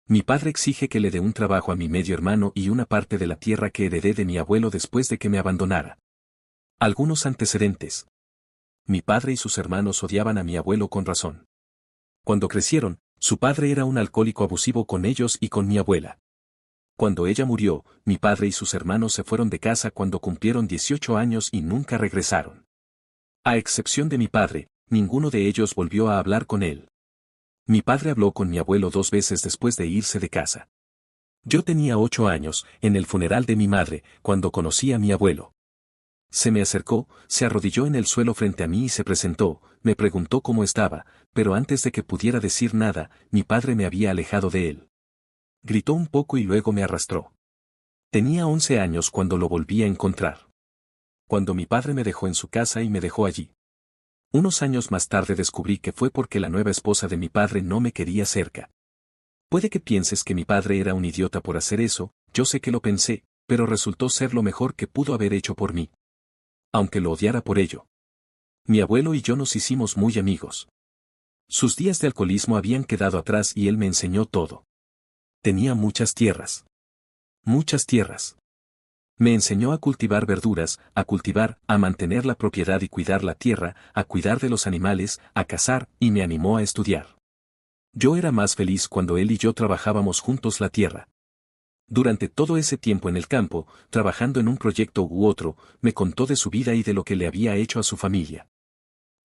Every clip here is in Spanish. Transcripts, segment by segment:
Mi padre exige que le dé un trabajo a mi medio hermano y una parte de la tierra que heredé de mi abuelo después de que me abandonara. Algunos antecedentes. Mi padre y sus hermanos odiaban a mi abuelo con razón. Cuando crecieron, su padre era un alcohólico abusivo con ellos y con mi abuela. Cuando ella murió, mi padre y sus hermanos se fueron de casa cuando cumplieron 18 años y nunca regresaron. A excepción de mi padre, ninguno de ellos volvió a hablar con él. Mi padre habló con mi abuelo 2 veces después de irse de casa. Yo tenía 8 años, en el funeral de mi madre, cuando conocí a mi abuelo. Se me acercó, se arrodilló en el suelo frente a mí y se presentó, me preguntó cómo estaba, pero antes de que pudiera decir nada, mi padre me había alejado de él. Gritó un poco y luego me arrastró. Tenía 11 años cuando lo volví a encontrar. Cuando mi padre me dejó en su casa y me dejó allí. Unos años más tarde descubrí que fue porque la nueva esposa de mi padre no me quería cerca. Puede que pienses que mi padre era un idiota por hacer eso, yo sé que lo pensé, pero resultó ser lo mejor que pudo haber hecho por mí. Aunque lo odiara por ello. Mi abuelo y yo nos hicimos muy amigos. Sus días de alcoholismo habían quedado atrás y él me enseñó todo. Tenía muchas tierras. Muchas tierras. Me enseñó a cultivar verduras, a cultivar, a mantener la propiedad y cuidar la tierra, a cuidar de los animales, a cazar, y me animó a estudiar. Yo era más feliz cuando él y yo trabajábamos juntos la tierra. Durante todo ese tiempo en el campo, trabajando en un proyecto u otro, me contó de su vida y de lo que le había hecho a su familia.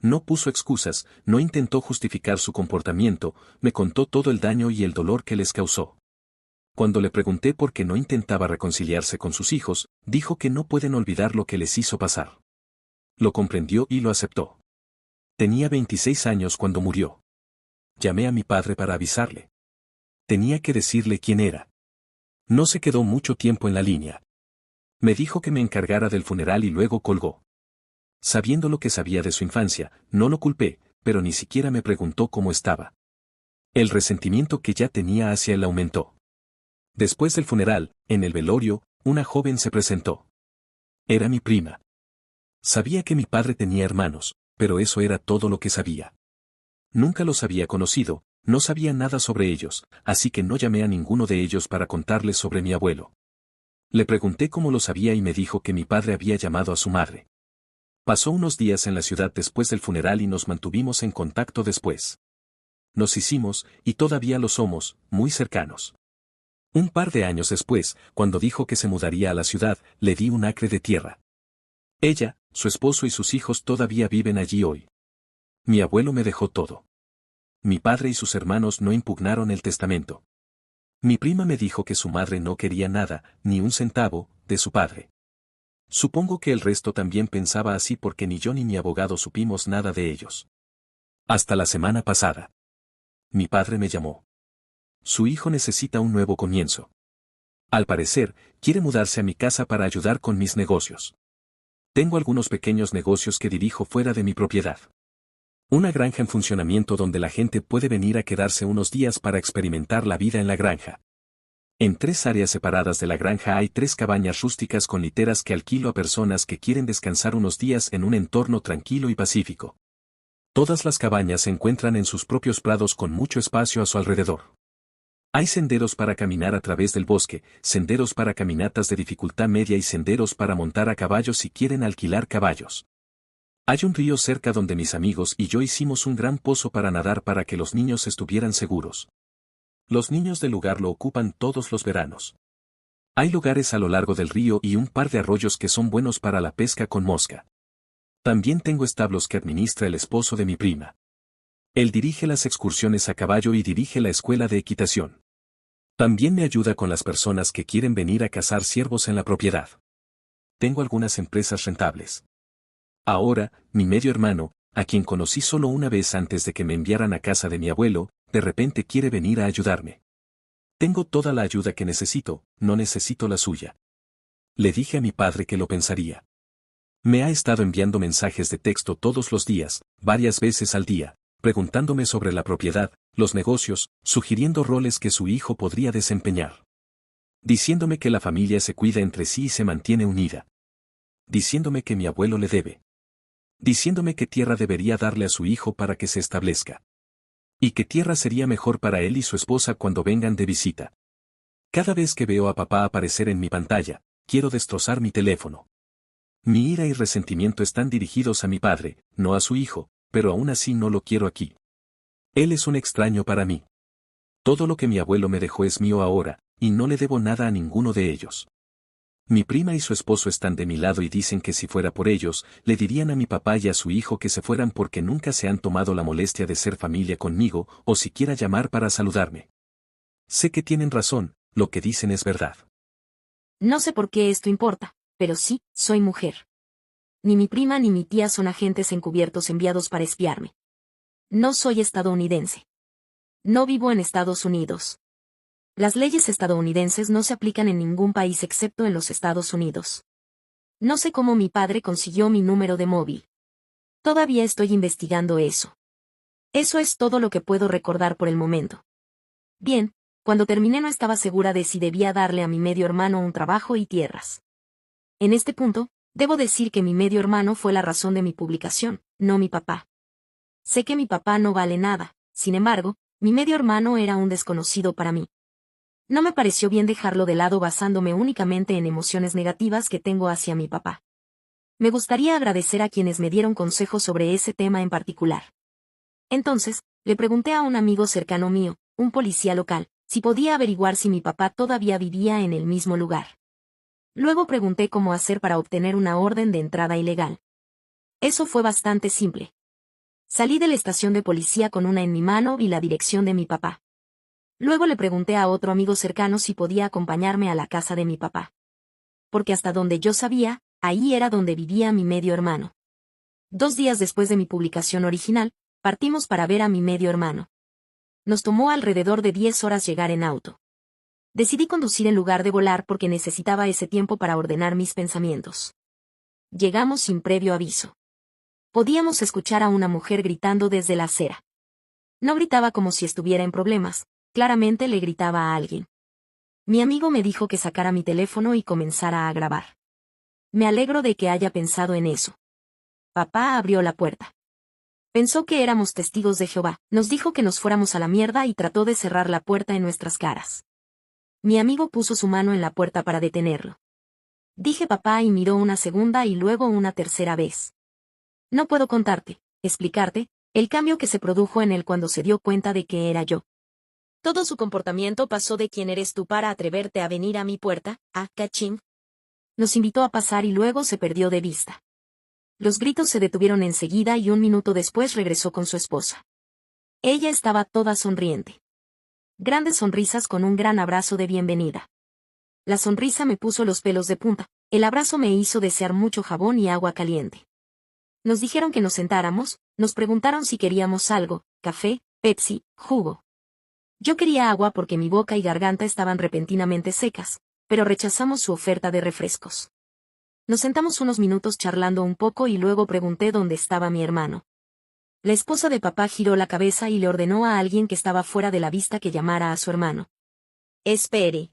No puso excusas, no intentó justificar su comportamiento, me contó todo el daño y el dolor que les causó. Cuando le pregunté por qué no intentaba reconciliarse con sus hijos, dijo que no pueden olvidar lo que les hizo pasar. Lo comprendió y lo aceptó. Tenía 26 años cuando murió. Llamé a mi padre para avisarle. Tenía que decirle quién era. No se quedó mucho tiempo en la línea. Me dijo que me encargara del funeral y luego colgó. Sabiendo lo que sabía de su infancia, no lo culpé, pero ni siquiera me preguntó cómo estaba. El resentimiento que ya tenía hacia él aumentó. Después del funeral, en el velorio, una joven se presentó. Era mi prima. Sabía que mi padre tenía hermanos, pero eso era todo lo que sabía. Nunca los había conocido, no sabía nada sobre ellos, así que no llamé a ninguno de ellos para contarles sobre mi abuelo. Le pregunté cómo lo sabía y me dijo que mi padre había llamado a su madre. Pasó unos días en la ciudad después del funeral y nos mantuvimos en contacto después. Nos hicimos, y todavía lo somos, muy cercanos. Un par de años después, cuando dijo que se mudaría a la ciudad, le di un acre de tierra. Ella, su esposo y sus hijos todavía viven allí hoy. Mi abuelo me dejó todo. Mi padre y sus hermanos no impugnaron el testamento. Mi prima me dijo que su madre no quería nada, ni un centavo, de su padre. Supongo que el resto también pensaba así porque ni yo ni mi abogado supimos nada de ellos. Hasta la semana pasada. Mi padre me llamó. Su hijo necesita un nuevo comienzo. Al parecer, quiere mudarse a mi casa para ayudar con mis negocios. Tengo algunos pequeños negocios que dirijo fuera de mi propiedad. Una granja en funcionamiento donde la gente puede venir a quedarse unos días para experimentar la vida en la granja. En 3 áreas separadas de la granja hay 3 cabañas rústicas con literas que alquilo a personas que quieren descansar unos días en un entorno tranquilo y pacífico. Todas las cabañas se encuentran en sus propios prados con mucho espacio a su alrededor. Hay senderos para caminar a través del bosque, senderos para caminatas de dificultad media y senderos para montar a caballo si quieren alquilar caballos. Hay un río cerca donde mis amigos y yo hicimos un gran pozo para nadar para que los niños estuvieran seguros. Los niños del lugar lo ocupan todos los veranos. Hay lugares a lo largo del río y un par de arroyos que son buenos para la pesca con mosca. También tengo establos que administra el esposo de mi prima. Él dirige las excursiones a caballo y dirige la escuela de equitación. También me ayuda con las personas que quieren venir a cazar ciervos en la propiedad. Tengo algunas empresas rentables. Ahora, mi medio hermano, a quien conocí solo una vez antes de que me enviaran a casa de mi abuelo, de repente quiere venir a ayudarme. Tengo toda la ayuda que necesito, no necesito la suya. Le dije a mi padre que lo pensaría. Me ha estado enviando mensajes de texto todos los días, varias veces al día, preguntándome sobre la propiedad, los negocios, sugiriendo roles que su hijo podría desempeñar. Diciéndome que la familia se cuida entre sí y se mantiene unida. Diciéndome que mi abuelo le debe. Diciéndome qué tierra debería darle a su hijo para que se establezca. Y que tierra sería mejor para él y su esposa cuando vengan de visita. Cada vez que veo a papá aparecer en mi pantalla, quiero destrozar mi teléfono. Mi ira y resentimiento están dirigidos a mi padre, no a su hijo, pero aún así no lo quiero aquí. Él es un extraño para mí. Todo lo que mi abuelo me dejó es mío ahora, y no le debo nada a ninguno de ellos. Mi prima y su esposo están de mi lado y dicen que si fuera por ellos, le dirían a mi papá y a su hijo que se fueran porque nunca se han tomado la molestia de ser familia conmigo o siquiera llamar para saludarme. Sé que tienen razón, lo que dicen es verdad. No sé por qué esto importa, pero sí, soy mujer. Ni mi prima ni mi tía son agentes encubiertos enviados para espiarme. No soy estadounidense. No vivo en Estados Unidos. Las leyes estadounidenses no se aplican en ningún país excepto en los Estados Unidos. No sé cómo mi padre consiguió mi número de móvil. Todavía estoy investigando eso. Eso es todo lo que puedo recordar por el momento. Bien, cuando terminé no estaba segura de si debía darle a mi medio hermano un trabajo y tierras. En este punto, debo decir que mi medio hermano fue la razón de mi publicación, no mi papá. Sé que mi papá no vale nada, sin embargo, mi medio hermano era un desconocido para mí. No me pareció bien dejarlo de lado basándome únicamente en emociones negativas que tengo hacia mi papá. Me gustaría agradecer a quienes me dieron consejos sobre ese tema en particular. Entonces, le pregunté a un amigo cercano mío, un policía local, si podía averiguar si mi papá todavía vivía en el mismo lugar. Luego pregunté cómo hacer para obtener una orden de entrada ilegal. Eso fue bastante simple. Salí de la estación de policía con una en mi mano y la dirección de mi papá. Luego le pregunté a otro amigo cercano si podía acompañarme a la casa de mi papá. Porque hasta donde yo sabía, ahí era donde vivía mi medio hermano. 2 días después de mi publicación original, partimos para ver a mi medio hermano. Nos tomó alrededor de 10 horas llegar en auto. Decidí conducir en lugar de volar porque necesitaba ese tiempo para ordenar mis pensamientos. Llegamos sin previo aviso. Podíamos escuchar a una mujer gritando desde la acera. No gritaba como si estuviera en problemas, claramente le gritaba a alguien. Mi amigo me dijo que sacara mi teléfono y comenzara a grabar. Me alegro de que haya pensado en eso. Papá abrió la puerta. Pensó que éramos testigos de Jehová, nos dijo que nos fuéramos a la mierda y trató de cerrar la puerta en nuestras caras. Mi amigo puso su mano en la puerta para detenerlo. Dije papá y miró una segunda y luego una tercera vez. No puedo contarte, explicarte, el cambio que se produjo en él cuando se dio cuenta de que era yo. Todo su comportamiento pasó de quién eres tú para atreverte a venir a mi puerta, a cachín. Nos invitó a pasar y luego se perdió de vista. Los gritos se detuvieron enseguida y 1 minuto después regresó con su esposa. Ella estaba toda sonriente. Grandes sonrisas con un gran abrazo de bienvenida. La sonrisa me puso los pelos de punta, el abrazo me hizo desear mucho jabón y agua caliente. Nos dijeron que nos sentáramos, nos preguntaron si queríamos algo, café, Pepsi, jugo. Yo quería agua porque mi boca y garganta estaban repentinamente secas, pero rechazamos su oferta de refrescos. Nos sentamos unos minutos charlando un poco y luego pregunté dónde estaba mi hermano. La esposa de papá giró la cabeza y le ordenó a alguien que estaba fuera de la vista que llamara a su hermano. Espere.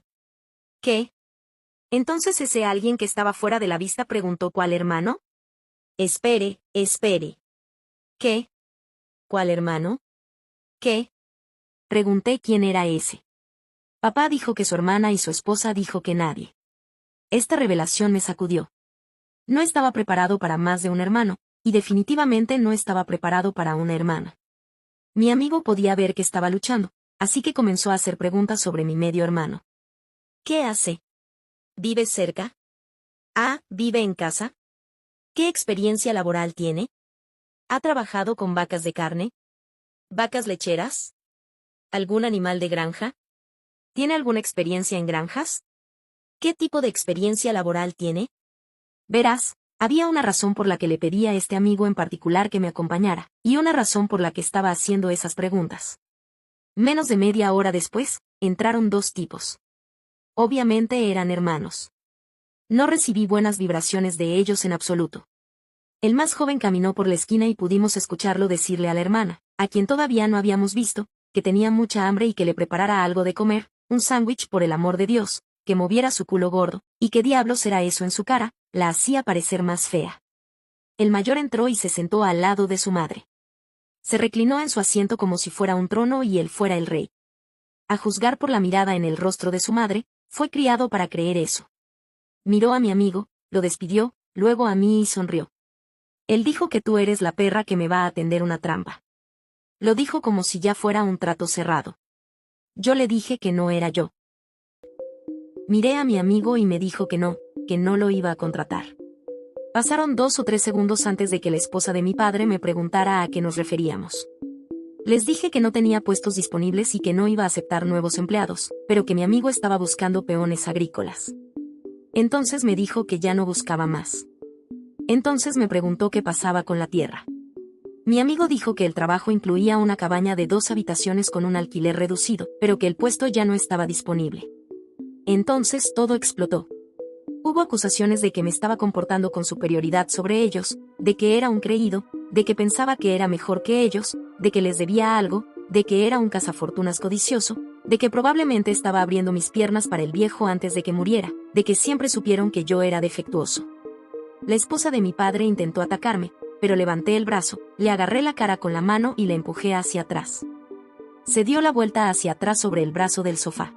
¿Qué? Entonces ese alguien que estaba fuera de la vista preguntó ¿cuál hermano? Espere, espere. ¿Qué? ¿Cuál hermano? ¿Qué? Pregunté quién era ese. Papá dijo que su hermana y su esposa dijo que nadie. Esta revelación me sacudió. No estaba preparado para más de un hermano, y definitivamente no estaba preparado para una hermana. Mi amigo podía ver que estaba luchando, así que comenzó a hacer preguntas sobre mi medio hermano. ¿Qué hace? ¿Vive cerca? Ah, ¿vive en casa? ¿Qué experiencia laboral tiene? ¿Ha trabajado con vacas de carne? ¿Vacas lecheras? ¿Algún animal de granja? ¿Tiene alguna experiencia en granjas? ¿Qué tipo de experiencia laboral tiene? Verás, había una razón por la que le pedí a este amigo en particular que me acompañara, y una razón por la que estaba haciendo esas preguntas. Menos de media hora después, entraron 2 tipos. Obviamente eran hermanos. No recibí buenas vibraciones de ellos en absoluto. El más joven caminó por la esquina y pudimos escucharlo decirle a la hermana, a quien todavía no habíamos visto, que tenía mucha hambre y que le preparara algo de comer, un sándwich por el amor de Dios, que moviera su culo gordo, y qué diablos era eso en su cara, la hacía parecer más fea. El mayor entró y se sentó al lado de su madre. Se reclinó en su asiento como si fuera un trono y él fuera el rey. A juzgar por la mirada en el rostro de su madre, fue criado para creer eso. Miró a mi amigo, lo despidió, luego a mí y sonrió. Él dijo que tú eres la perra que me va a tender una trampa. Lo dijo como si ya fuera un trato cerrado. Yo le dije que no era yo. Miré a mi amigo y me dijo que no lo iba a contratar. Pasaron 2 o 3 segundos antes de que la esposa de mi padre me preguntara a qué nos referíamos. Les dije que no tenía puestos disponibles y que no iba a aceptar nuevos empleados, pero que mi amigo estaba buscando peones agrícolas. Entonces me dijo que ya no buscaba más. Entonces me preguntó qué pasaba con la tierra. Mi amigo dijo que el trabajo incluía una cabaña de 2 habitaciones con un alquiler reducido, pero que el puesto ya no estaba disponible. Entonces todo explotó. Hubo acusaciones de que me estaba comportando con superioridad sobre ellos, de que era un creído, de que pensaba que era mejor que ellos, de que les debía algo, de que era un cazafortunas codicioso, de que probablemente estaba abriendo mis piernas para el viejo antes de que muriera, de que siempre supieron que yo era defectuoso. La esposa de mi padre intentó atacarme, pero levanté el brazo, le agarré la cara con la mano y le empujé hacia atrás. Se dio la vuelta hacia atrás sobre el brazo del sofá.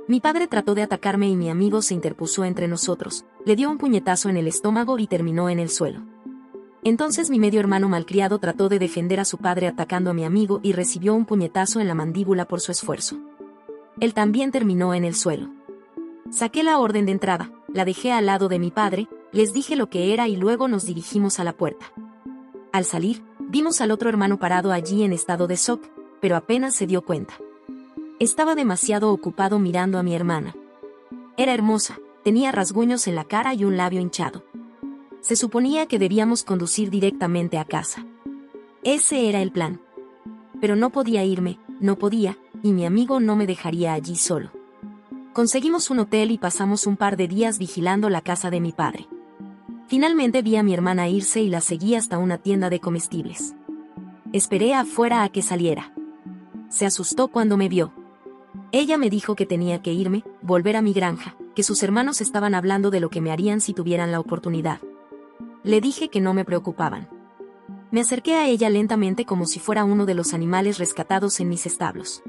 Mi padre trató de atacarme y mi amigo se interpuso entre nosotros, le dio un puñetazo en el estómago y terminó en el suelo. Entonces mi medio hermano malcriado trató de defender a su padre atacando a mi amigo y recibió un puñetazo en la mandíbula por su esfuerzo. Él también terminó en el suelo. Saqué la orden de entrada, la dejé al lado de mi padre, les dije lo que era y luego nos dirigimos a la puerta. Al salir, vimos al otro hermano parado allí en estado de shock, pero apenas se dio cuenta. Estaba demasiado ocupado mirando a mi hermana. Era hermosa, tenía rasguños en la cara y un labio hinchado. Se suponía que debíamos conducir directamente a casa. Ese era el plan. Pero no podía irme, no podía, y mi amigo no me dejaría allí solo. Conseguimos un hotel y pasamos un par de días vigilando la casa de mi padre. Finalmente vi a mi hermana irse y la seguí hasta una tienda de comestibles. Esperé afuera a que saliera. Se asustó cuando me vio. Ella me dijo que tenía que irme, volver a mi granja, que sus hermanos estaban hablando de lo que me harían si tuvieran la oportunidad. Le dije que no me preocupaban. Me acerqué a ella lentamente como si fuera uno de los animales rescatados en mis establos.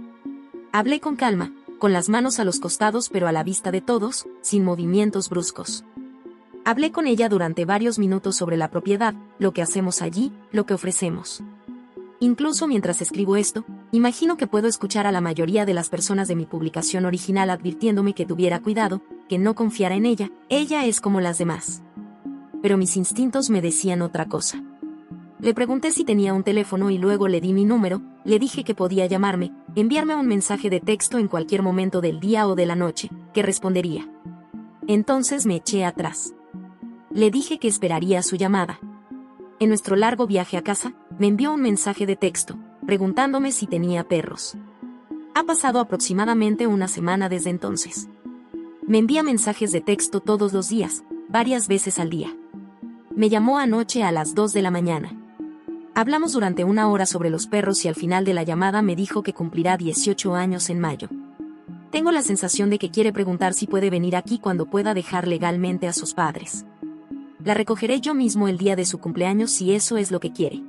Hablé con calma, con las manos a los costados pero a la vista de todos, sin movimientos bruscos. Hablé con ella durante varios minutos sobre la propiedad, lo que hacemos allí, lo que ofrecemos. Incluso mientras escribo esto, imagino que puedo escuchar a la mayoría de las personas de mi publicación original advirtiéndome que tuviera cuidado, que no confiara en ella, ella es como las demás. Pero mis instintos me decían otra cosa. Le pregunté si tenía un teléfono y luego le di mi número, le dije que podía llamarme, enviarme un mensaje de texto en cualquier momento del día o de la noche, que respondería. Entonces me eché atrás. Le dije que esperaría su llamada. En nuestro largo viaje a casa, me envió un mensaje de texto, preguntándome si tenía perros. Ha pasado aproximadamente una semana desde entonces. Me envía mensajes de texto todos los días, varias veces al día. Me llamó anoche a las 2 de la mañana. Hablamos durante 1 hora sobre los perros y al final de la llamada me dijo que cumplirá 18 años en mayo. Tengo la sensación de que quiere preguntar si puede venir aquí cuando pueda dejar legalmente a sus padres. La recogeré yo mismo el día de su cumpleaños si eso es lo que quiere.